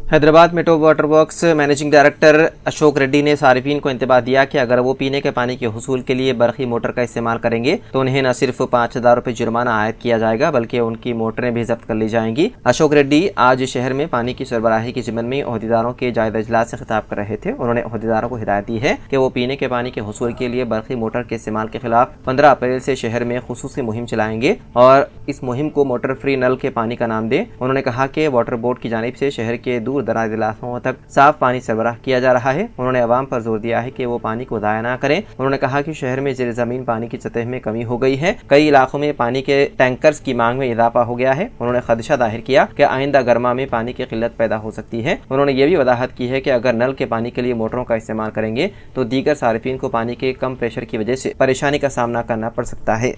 Hyderabad metro water works managing director Ashok Reddy ने सार्फिन को इंतबाह दिया कि अगर वो पीने के पानी के हुसूल के लिए बरकी मोटर का इस्तेमाल करेंगे तो उन्हें न सिर्फ 5,000 रुपये जुर्माना आयद किया जाएगा बल्कि उनकी मोटरें भी जब्त कर ली जाएंगी। अशोक रेड्डी आज शहर में पानी की सरबराही के ज़िम्मन में ओहदेदारों के जायजा इजलास से खिताब कर रहे थे। उन्होंने ओहदेदारों को हिदायत दी है कि वो पीने के पानी के हुसूल के लिए बरकी मोटर के इस्तेमाल के खिलाफ 15 अप्रैल से शहर में खुसूसी मुहिम चलाएंगे और इस मुहिम को मोटर फ्री नल के पानी का नाम दें। उन्होंने कहा कि वाटर बोर्ड की जानिब से शहर के दूर दराज इलाकों तक साफ पानी सरबराह किया जा रहा है। उन्होंने अवाम पर जोर दिया है कि वो पानी को ज़ाया ना करें। उन्होंने कहा कि शहर में ज़ेर ज़मीन पानी की सतह में कमी हो गई है। कई इलाकों में पानी के टैंकर्स की मांग में इजाफा हो गया है। उन्होंने खदशा जाहिर किया कि आइंदा गर्मा में पानी की किल्लत पैदा हो सकती है। उन्होंने ये भी वजाहत की है कि अगर नल के पानी के लिए मोटरों का इस्तेमाल करेंगे तो दीगर सार्फिन को पानी के कम प्रेशर की वजह से परेशानी का सामना करना पड़ सकता है।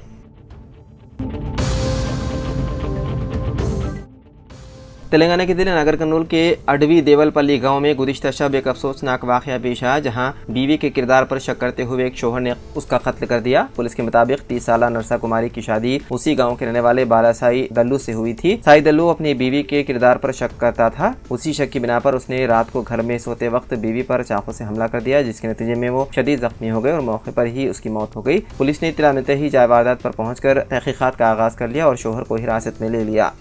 तेलंगाना के जिले नागर कर्नूल के अडवी देवलपल्ली गांव में गुज़िश्ता शब एक अफसोसनाक वाक़या पेश आया, जहां बीवी के किरदार पर शक करते हुए एक शोहर ने उसका कत्ल कर दिया। पुलिस के मुताबिक 30 साला नरसा कुमारी की शादी उसी गांव के रहने वाले बालासाई दल्लू से हुई थी। साई दल्लू अपनी बीवी के किरदार पर शक करता था। उसी शक की बिना पर उसने रात को घर में सोते वक्त बीवी पर चाकू से हमला कर दिया, जिसके नतीजे में वो शदीद जख्मी हो गए और मौके पर ही उसकी मौत हो गई। पुलिस ने इत्तला मिलते ही जाए वारदात पर पहुंचकर तहकीकात का आगाज कर लिया और शोहर को हिरासत में ले लिया।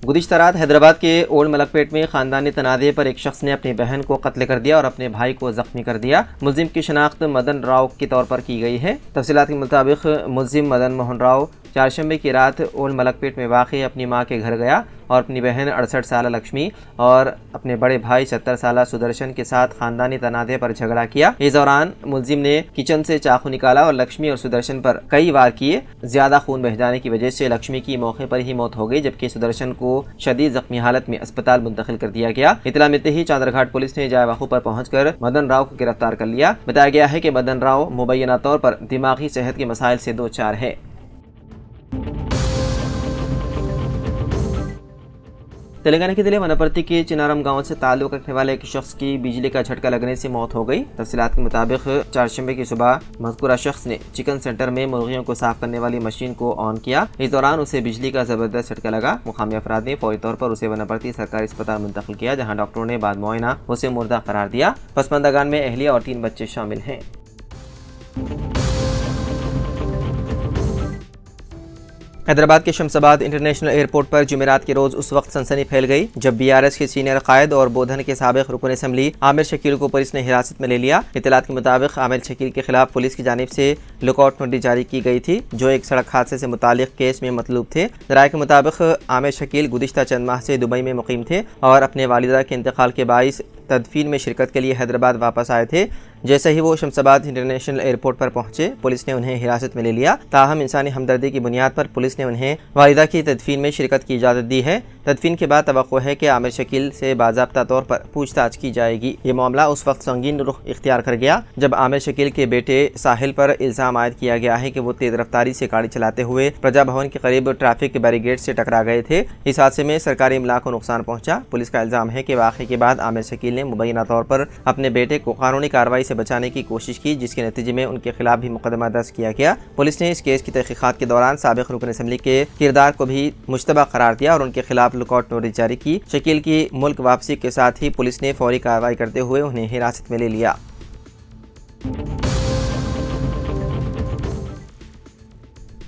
गुज़िश्ता रात हैदराबाद के ओल्ड मलकपेट में खानदानी तनाज़े पर एक शख्स ने अपनी बहन को कत्ल कर दिया और अपने भाई को जख्मी कर दिया। मुल्जिम की शनाख्त मदन राव के तौर पर की गई है। तफसीलात के मुताबिक मुल्जिम मदन मोहन राव चारशंबे की रात ओल्ड मलकपेट में वाक़ अपनी माँ के घर गया और अपनी बहन 68 साल लक्ष्मी और अपने बड़े भाई 70 साल सुदर्शन के साथ खानदानी तनाज़े पर झगड़ा किया। इस दौरान मुल्जिम ने किचन से चाकू निकाला और लक्ष्मी और सुदर्शन पर कई वार किए। ज्यादा खून बह जाने की वजह से लक्ष्मी की मौके पर ही मौत हो गई, जबकि सुदर्शन को शदीद जख्मी हालत में अस्पताल मुंतकिल कर दिया गया। इतला मिलते ही चांदरघाट पुलिस ने जाए वक़ू पर पहुंचकर मदन राव को गिरफ्तार कर लिया। बताया गया है कि मदन राव मुबैना तौर पर दिमागी सेहत के मसाइल से दो चार है। तेलंगाना के जिले वनपर्ती के चिनारम गांव से ताल्लुक़ रखने वाले एक शख्स की बिजली का झटका लगने से मौत हो गई। तफसीलात के मुताबिक चारशंबे की सुबह मज़कूरा शख्स ने चिकन सेंटर में मुर्गियों को साफ करने वाली मशीन को ऑन किया। इस दौरान उसे बिजली का जबरदस्त झटका लगा। मुकामी अफराद ने फौरी तौर पर उसे वनपर्ती सरकारी अस्पताल मुंतकिल किया, जहाँ डॉक्टरों ने बाद मुआयना उसे मुर्दा करार दिया। पसमानदागान में अहलिया और 3 बच्चे शामिल हैं। हैदराबाद के शमशाबाद इंटरनेशनल एयरपोर्ट पर जुमेरात के रोज उस वक्त सनसनी फैल गई जब बीआरएस के सीनियर कायद और बोधन के साबिक रुकन असम्बली आमिर शकील को पुलिस ने हिरासत में ले लिया। इत्तलात के मुताबिक आमिर शकील के खिलाफ पुलिस की जानिब से लुकआउट नोटिस जारी की गई थी, जो एक सड़क हादसे से मुतालिक केस में मतलूब थे। राय के मुताबिक आमिर शकील गुज़िश्ता चंद माह से दुबई में मुकीम थे और अपने वालिदा के इंतकाल के बाइस तदफीन में शिरकत के लिए हैदराबाद वापस आए थे। जैसे ही वो शमशाबाद इंटरनेशनल एयरपोर्ट पर पहुंचे, पुलिस ने उन्हें हिरासत में ले लिया। ताहम इंसानी हमदर्दी की बुनियाद पर पुलिस ने उन्हें वालिदा की तदफीन में शिरकत की इजाज़त दी है। तदफीन के बाद तवक्को है कि आमिर शकील से बाज़ाब्ता तौर पर पूछताछ की जाएगी। ये मामला उस वक्त संगीन रुख इख्तियार कर गया जब आमिर शकील के बेटे साहिल पर इल्ज़ाम आयद किया गया है कि वो तेज रफ्तारी से गाड़ी चलाते हुए प्रजा भवन के करीब ट्रैफिक बैरिकेड से टकरा गए थे। इस हादसे में सरकारी इमला को नुकसान पहुंचा। पुलिस का इल्ज़ाम है कि वाक़े के बाद आमिर शकील ने मुबैना तौर पर अपने बेटे को कानूनी कार्रवाई से बचाने की कोशिश की, जिसके नतीजे में उनके खिलाफ भी मुकदमा दर्ज किया गया। पुलिस ने इस केस की तहकीकात के दौरान साबिक रुकन असम्बली के किरदार को भी मुश्तबा करार दिया और उनके खिलाफ लुकआउट नोटिस जारी की। शकील की मुल्क वापसी के साथ ही पुलिस ने फौरी कार्रवाई करते हुए उन्हें हिरासत में ले लिया।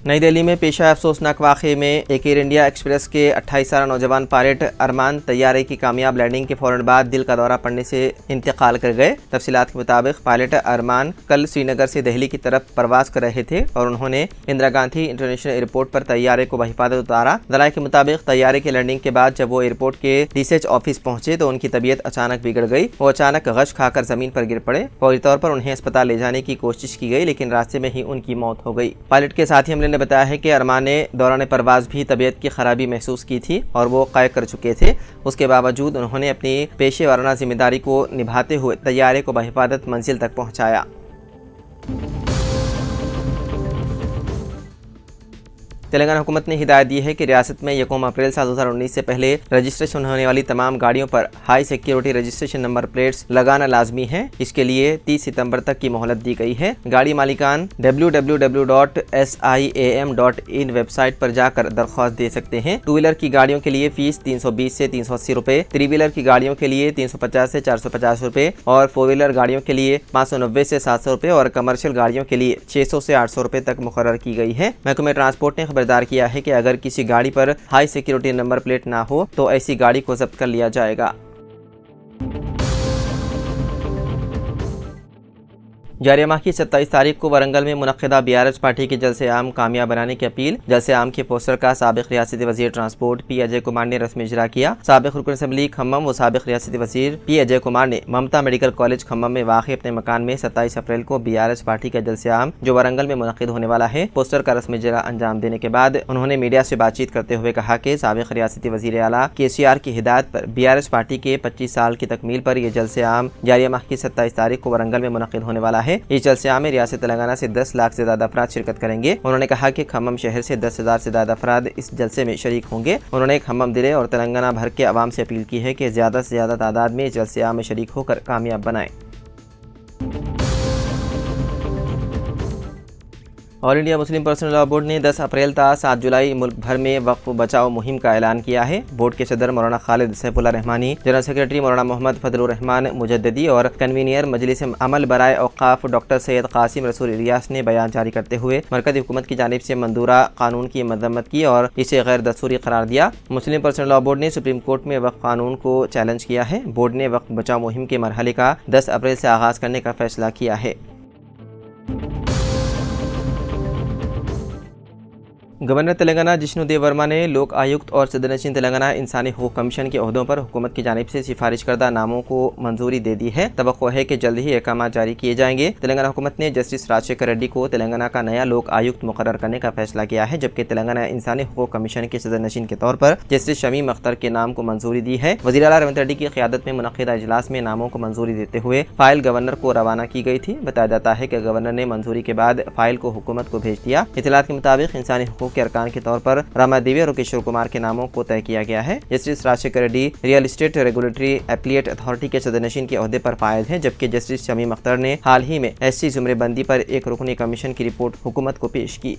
नई दिल्ली में पेश आए अफसोसनाक वाक़े में एक एयर इंडिया एक्सप्रेस के 28 साल नौजवान पायलट अरमान तैयारे की कामयाब लैंडिंग के फ़ौरन बाद दिल का दौरा पड़ने से इंतकाल कर गए। तफसीलात के मुताबिक पायलट अरमान कल श्रीनगर से दिल्ली की तरफ परवास कर रहे थे और उन्होंने इंदिरा गांधी इंटरनेशनल एयरपोर्ट पर तैयारे को बहिफाजत उतारा। दलाइल के मुताबिक तैयारे के लैंडिंग के बाद जब वो एयरपोर्ट के रिसर्च ऑफिस पहुंचे तो उनकी तबीयत अचानक बिगड़ गई। वो अचानक गश खाकर जमीन पर गिर पड़े। फौरी तौर पर उन्हें अस्पताल ले जाने की कोशिश की गई, लेकिन रास्ते में ही उनकी मौत हो गई। पायलट के साथी हमले ने बताया है कि अरमान ने दौरान परवाज भी तबीयत की खराबी महसूस की थी और वो क़ैद कर चुके थे। उसके बावजूद उन्होंने अपनी पेशे वाराना जिम्मेदारी को निभाते हुए तैयारे को बहिफाजत मंजिल तक पहुंचाया। तेलंगाना हुकूमत ने हिदायत दी है कि रियासत में 1 अप्रैल साल 2019 से पहले रजिस्ट्रेशन होने वाली तमाम गाड़ियों पर high security registration number plates लगाना लाजमी है। इसके लिए 30 सितंबर तक की मोहलत दी गई है। गाड़ी मालिकान www.siam.in वेबसाइट पर जाकर दरख्वास्त दे सकते हैं। 2 व्हीलर की गाड़ियों के लिए फीस 320 से 380 रुपए, 3 व्हीलर की गाड़ियों के लिए 350 से 450 रुपए और 4 व्हीलर गाड़ियों के लिए 590 से 700 रुपए और कमर्शियल गाड़ियों के लिए 600 से 800 रुपए तक मुकर्रर की गई है। महकमे ट्रांसपोर्ट ने खबरदार किया है कि अगर किसी गाड़ी पर हाई सिक्योरिटी नंबर प्लेट ना हो तो ऐसी गाड़ी को जब्त कर लिया जाएगा। जारी माह की 27 तारीख को वरंगल में मुनक्किदा BRH पार्टी की जलसे आम कामयाब बनाने की अपील। जलसे आम के पोस्टर का साबिक रियासती वजीर ट्रांसपोर्ट P अजय कुमार ने रस्मी इजरा किया। साबिक रुकन असम्बली खम्मम व साबिक रियासती वजीर P अजय कुमार ने ममता मेडिकल कॉलेज खम्मम में वाक़ अपने मकान में 27 अप्रैल को BRH पार्टी का जलसे आम जो वरंगल में मुनक्किद होने वाला है पोस्टर का रस्मी इजरा अंजाम देने के बाद उन्होंने मीडिया से बातचीत करते हुए कहा कि साबिक रियासती वजीर आला KCR की हिदायत पर BRH पार्टी के 25 साल की तकमील पर यह जलसे आम जारी माह की 27 तारीख को वरंगल में मुनक्किद होने वाला है। इस जलसे आम में रियासत तेलंगाना से 10 लाख से ज्यादा अफराद शिरकत करेंगे। उन्होंने कहा कि खम्मम शहर से 10,000 से ज्यादा अफराद इस जलसे में शरीक होंगे। उन्होंने खम्मम जिले और तेलंगाना भर के अवाम से अपील की है कि ज्यादा से ज्यादा तादाद में इस जलसे आम में शरीक होकर कामयाब बनाएं। All India Muslim personal law board ने 10 अप्रैल ता 7 जुलाई मुल्क भर में वक्फ बचाओ मुहिम का ऐलान किया है। बोर्ड के सदर मौलाना खालिद सैफुल्लाह रहमानी, जनरल सेक्रेटरी मौलाना मोहम्मद फजलुर रहमान मुजद्दिदी और कन्वीनियर मजलिस अमल बराए औकाफ डॉक्टर सैयद कासिम रसूल इलियास ने बयान जारी करते हुए मरकज़ी हुकूमत की जानिब से मंजूरा कानून की मजम्मत की और इसे गैर दस्तूरी करार दिया। मुस्लिम पर्सनल लॉ बोर्ड ने सुप्रीम कोर्ट में वक्फ कानून को चैलेंज किया है। बोर्ड ने वक्फ बचाओ मुहिम के मरहले का 10 अप्रैल से आगाज करने का फैसला किया है। गवर्नर तेलंगाना जिष्णुदेव वर्मा ने लोक आयुक्त और सदरनशीन तेलंगाना इंसानी हकूक़ कमीशन के ओहदों पर हुकूमत की जानिब से सिफारिश करदा नामों को मंजूरी दे दी है। तवक्को है कि जल्द ही अहकाम जारी किए जाएंगे। तेलंगाना हुकूमत ने जस्टिस राजशेखर रेड्डी को तेलंगाना का नया लोक आयुक्त मुकर्रर करने का फैसला किया है, जबकि तेलंगाना इंसानी हकूक़ कमीशन के सदरनशीन के तौर पर जस्टिस शमीम अख्तर के नाम को मंजूरी दी है। वज़ीर आला रेवंत रेड्डी की क़यादत में मुनक़्क़िदा इजलास में नामों को मंजूरी देते हुए फाइल गवर्नर को रवाना की गई थी। बताया जाता है कि गवर्नर ने मंजूरी के बाद फाइल को हुकूमत को भेज दिया। इत्तलात के मुताबिक इंसानी हकूक़ के अरकान के तौर पर रामा देवी और किशोर कुमार के नामों को तय किया गया है। Justice Rajashekhar Reddy real estate regulatory appellate authority के सदरनशीन के ओहदे पर फायद हैं, जबकि जस्टिस शमीम अख्तर ने हाल ही में SC जुमरेबंदी पर एक रुकनी कमीशन की रिपोर्ट हुकूमत को पेश की।